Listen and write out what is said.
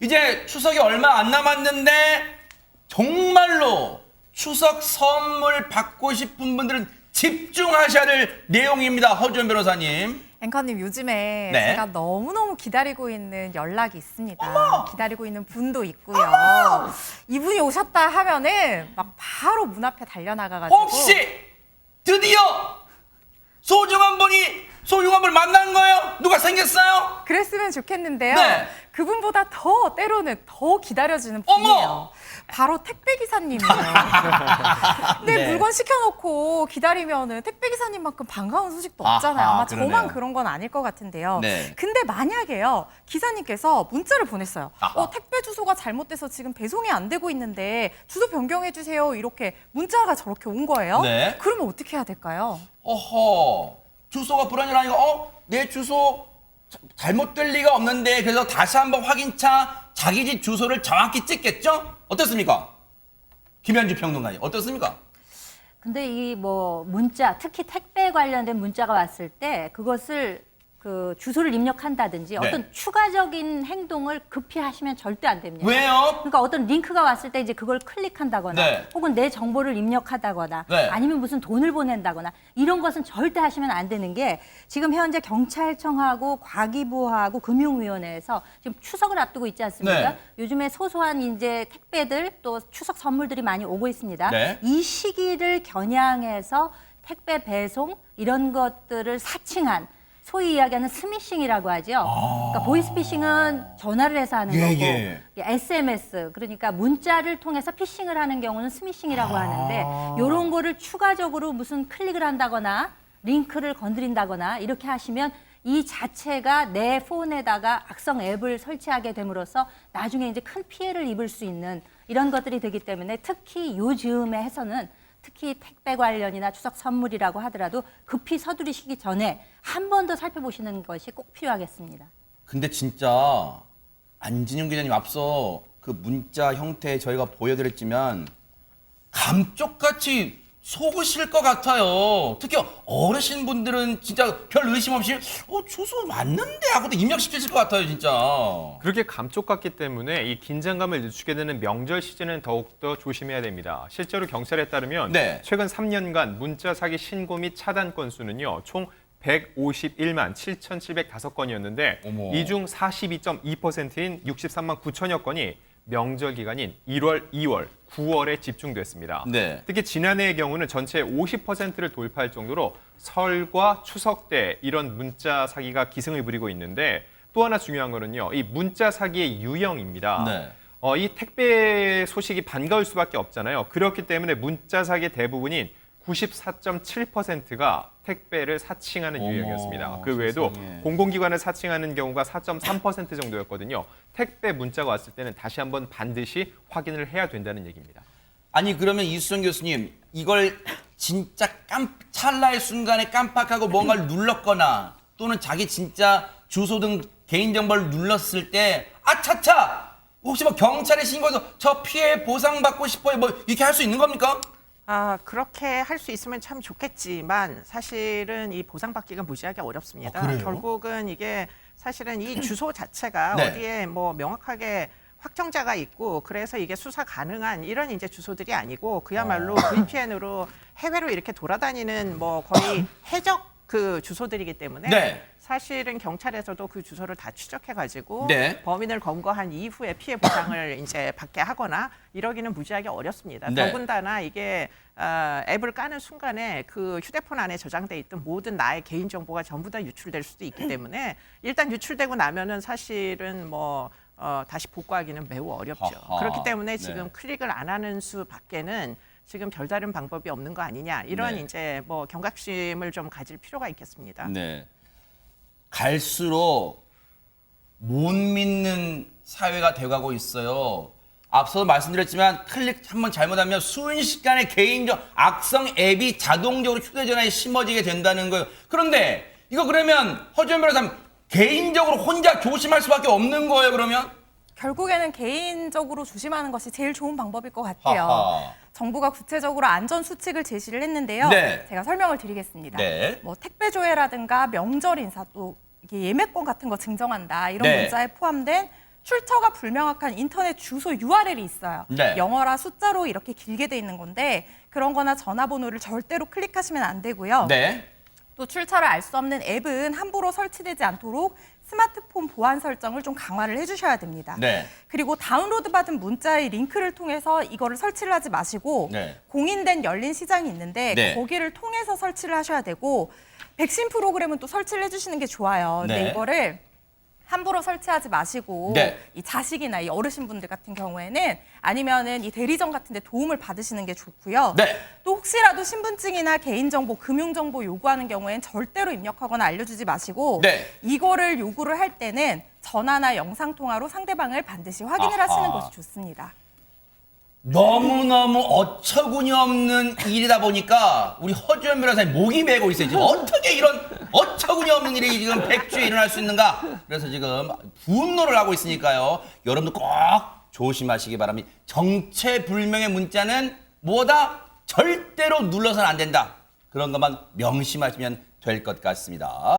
이제 추석이 얼마 안 남았는데 정말로 추석 선물 받고 싶은 분들은 집중하셔야 될 내용입니다. 허주연 변호사님. 앵커님, 요즘에 네. 제가 너무너무 기다리고 있는 연락이 있습니다. 어머! 기다리고 있는 분도 있고요. 이분이 오셨다 하면은 막 바로 문 앞에 달려나가가지고 혹시 드디어 소중한 분을 만난 거예요? 누가 생겼어요? 그랬으면 좋겠는데요. 네. 그분보다 때로는 더 기다려지는 어머! 분이에요. 바로 택배기사님이에요. 근데 네. 물건 시켜놓고 기다리면은 택배기사님만큼 반가운 소식도 없잖아요. 아하, 아마 그러네요. 저만 그런 건 아닐 것 같은데요. 네. 근데 만약에요, 기사님께서 문자를 보냈어요. 아하. 택배 주소가 잘못돼서 지금 배송이 안 되고 있는데 주소 변경해주세요. 이렇게 문자가 저렇게 온 거예요. 네. 그러면 어떻게 해야 될까요? 어허, 주소가 불안이라니까 내 주소 잘못될 리가 없는데 그래서 다시 한번 확인차 자기 집 주소를 정확히 찍겠죠? 어떻습니까? 김현주 평론가님 어떻습니까? 근데 이 문자, 특히 택배 관련된 문자가 왔을 때 그것을 그 주소를 입력한다든지 네. 어떤 추가적인 행동을 급히 하시면 절대 안 됩니다. 왜요? 그러니까 어떤 링크가 왔을 때 이제 그걸 클릭한다거나 네. 혹은 내 정보를 입력하다거나 네. 아니면 무슨 돈을 보낸다거나 이런 것은 절대 하시면 안 되는 게 지금 현재 경찰청하고 과기부하고 금융위원회에서 지금 추석을 앞두고 있지 않습니까? 네. 요즘에 소소한 이제 택배들 또 추석 선물들이 많이 오고 있습니다. 네. 이 시기를 겨냥해서 택배 배송 이런 것들을 사칭한 소위 이야기하는 스미싱이라고 하죠. 그러니까 보이스피싱은 전화를 해서 하는 거고 SMS 그러니까 문자를 통해서 피싱을 하는 경우는 스미싱이라고 하는데 이런 거를 추가적으로 무슨 클릭을 한다거나 링크를 건드린다거나 이렇게 하시면 이 자체가 내 폰에다가 악성 앱을 설치하게 됨으로써 나중에 이제 큰 피해를 입을 수 있는 이런 것들이 되기 때문에 특히 요즘에 해서는 특히 택배 관련이나 추석 선물이라고 하더라도 급히 서두르시기 전에 한 번 더 살펴보시는 것이 꼭 필요하겠습니다. 근데 진짜 안진영 기자님 앞서 그 문자 형태 저희가 보여드렸지만 감쪽같이 속으실 것 같아요. 특히 어르신분들은 진짜 별 의심 없이 주소 맞는데 하고도 입력시키실 것 같아요, 진짜. 그렇게 감쪽같기 때문에 이 긴장감을 늦추게 되는 명절 시즌은 더욱더 조심해야 됩니다. 실제로 경찰에 따르면 네. 최근 3년간 문자 사기 신고 및 차단 건수는요. 총 151만 7,705건이었는데 어머. 이 중 42.2%인 63만 9천여 건이 명절 기간인 1월, 2월, 9월에 집중됐습니다. 네. 특히 지난해의 경우는 전체의 50%를 돌파할 정도로 설과 추석 때 이런 문자 사기가 기승을 부리고 있는데 또 하나 중요한 거는요. 이 문자 사기의 유형입니다. 네. 이 택배 소식이 반가울 수밖에 없잖아요. 그렇기 때문에 문자 사기의 대부분인 94.7%가 택배를 사칭하는 어머, 유형이었습니다. 그 외에도 세상에. 공공기관을 사칭하는 경우가 4.3% 정도였거든요. 택배 문자가 왔을 때는 다시 한번 반드시 확인을 해야 된다는 얘기입니다. 아니 그러면 이수정 교수님 이걸 진짜 찰나의 순간에 깜빡하고 뭔가를 눌렀거나 또는 자기 진짜 주소 등 개인정보를 눌렀을 때 아차차 혹시 경찰에 신고해서 저 피해 보상받고 싶어요 이렇게 할 수 있는 겁니까? 그렇게 할 수 있으면 참 좋겠지만 사실은 이 보상받기가 무지하게 어렵습니다. 그래요? 결국은 이게 사실은 이 주소 자체가 네. 어디에 명확하게 확정자가 있고 그래서 이게 수사 가능한 이런 이제 주소들이 아니고 그야말로 VPN으로 해외로 이렇게 돌아다니는 거의 해적 그 주소들이기 때문에 네. 사실은 경찰에서도 그 주소를 다 추적해가지고 네. 범인을 검거한 이후에 피해 보상을 이제 받게 하거나 이러기는 무지하게 어렵습니다. 네. 더군다나 이게 앱을 까는 순간에 그 휴대폰 안에 저장돼 있던 모든 나의 개인 정보가 전부 다 유출될 수도 있기 때문에 일단 유출되고 나면은 사실은 다시 복구하기는 매우 어렵죠. 하하. 그렇기 때문에 지금 네. 클릭을 안 하는 수밖에는 지금 별다른 방법이 없는 거 아니냐 이런 네. 이제 경각심을 좀 가질 필요가 있겠습니다. 네. 갈수록 못 믿는 사회가 돼가고 있어요. 앞서 말씀드렸지만 클릭 한번 잘못하면 순식간에 개인적 악성 앱이 자동적으로 휴대전화에 심어지게 된다는 거예요. 그런데 이거 그러면 허주연 변호사님 개인적으로 혼자 조심할 수밖에 없는 거예요, 그러면? 결국에는 개인적으로 조심하는 것이 제일 좋은 방법일 것 같아요. 하하. 정부가 구체적으로 안전 수칙을 제시를 했는데요. 네. 제가 설명을 드리겠습니다. 네. 택배 조회라든가 명절 인사 또 이게 예매권 같은 거 증정한다 이런 네. 문자에 포함된 출처가 불명확한 인터넷 주소 URL이 있어요. 네. 영어라 숫자로 이렇게 길게 돼 있는 건데 그런 거나 전화번호를 절대로 클릭하시면 안 되고요. 네. 또 출처를 알 수 없는 앱은 함부로 설치되지 않도록 스마트폰 보안 설정을 좀 강화를 해주셔야 됩니다. 네. 그리고 다운로드 받은 문자의 링크를 통해서 이거를 설치를 하지 마시고 네. 공인된 열린 시장이 있는데 네. 거기를 통해서 설치를 하셔야 되고 백신 프로그램은 또 설치를 해주시는 게 좋아요. 근데 네. 이거를 함부로 설치하지 마시고 네. 이 자식이나 이 어르신분들 같은 경우에는 아니면은 이 대리점 같은 데 도움을 받으시는 게 좋고요. 네. 또 혹시라도 신분증이나 개인정보, 금융정보 요구하는 경우엔 절대로 입력하거나 알려주지 마시고 네. 이거를 요구를 할 때는 전화나 영상통화로 상대방을 반드시 확인을 아하. 하시는 것이 좋습니다. 너무너무 어처구니 없는 일이다 보니까 우리 허주연 변호사님 목이 메고 있어요. 지금 어떻게 이런 어처구니 없는 일이 지금 백주에 일어날 수 있는가? 그래서 지금 분노를 하고 있으니까요. 여러분도 꼭 조심하시기 바랍니다. 정체불명의 문자는 뭐다? 절대로 눌러서는 안 된다. 그런 것만 명심하시면 될 것 같습니다.